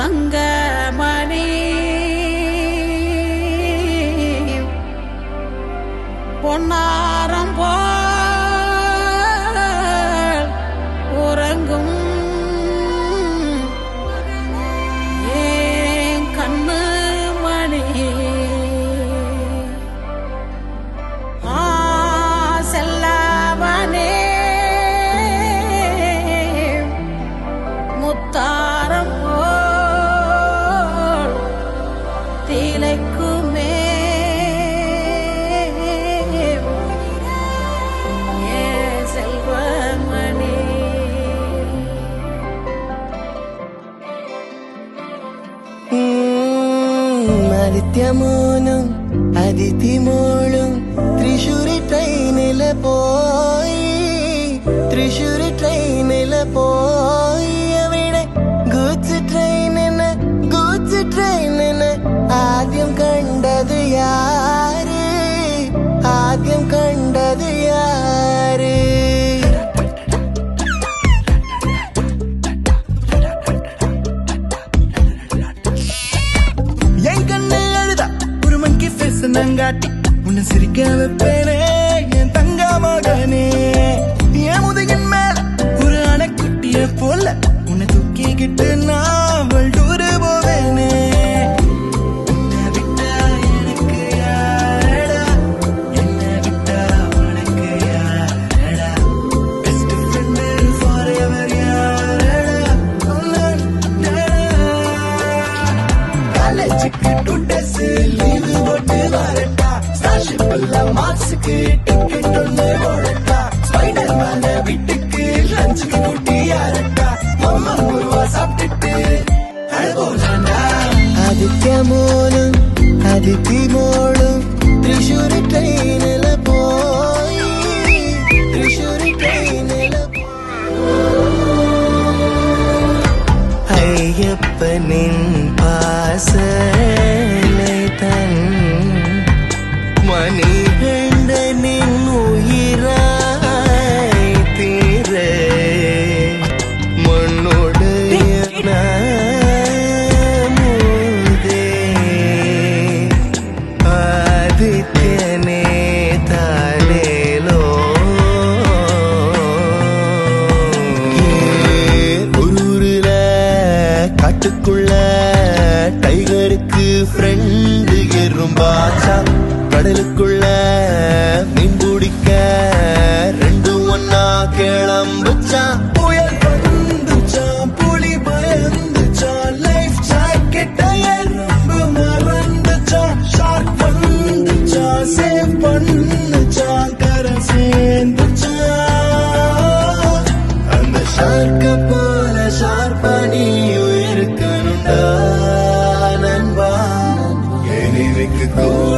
தங்கமணி பொன்னாரம் போல் உறங்கும் ஏன் கண்ணு மணி செல்லவனே முத்தாரம் போல் திளைக்குமே ആദിത്യമോനും അതിഥിമോളും തൃശ്ശൂരി ട്രെയിനില് പോയി അവിടെ ഗൂഡ്സ് ട്രെയിനിന് ആദ്യം കണ്ടത് യാര് நங்காட்டி உன்னை சிரிக்க வைப்பேனே என் தங்க மகனே என் முதுகின் மேல ஒரு அணைக்குட்டிய போல உன்னை தூக்கிக்கிட்டு நான் டூரு போவேனே உன்னை விட்டா எனக்கு யாரடா என்னை விட்டா உனக்கு யாரடா பெஸ்ட் ஃப்ரெண்டு ஃபார் எவர் யாரடா காலேஜுக்கு டூ டேஸ் லீவு போட்டு வரட்டா ஸ்டார்ஷிப்ல மார்க்ஸுக்கு டிக்கெட் ஒன்று போடட்டா ஸ்பைடர் மேன வீட்டுக்கு லஞ்சுக்கு கூட்டி யாரட்டா அம்மா குருவா சாப்பிட்டுட்டு அழுவோம்டா ആദിത്യമോനും അതിഥിമോളും തൃശ്ശൂരി ട്രെയിനില് പോയി അയ്യപ്പനിൻ പാസலை தன் மணிகண்டனின் உயிராய் தீர மண்ணோடைய நாமுதே ஆதித்யனே தாலேலோ ஊருல காட்டுக்குள்ள டைகருக்கு ஃப்ரெண்டு எறும்பாச்சா கடலுக்குள்ள மீன் பிடிக்க ரெண்டும் ஒன்னா கிளம்புச்சா புயல் வந்துச்சா புலி பயந்துச்சா லைஃப் ஜாக்கெட்ட எறும்பு மறந்துச்சா ஷார்க் வந்துச்சா சேவ் பண்ணுச்சா கரை சேர்ந்துச்சா அந்த ஷார்க்க போல ஷார்பனி இருக்கணும்டா நண்பா எனிமைக்கு கூட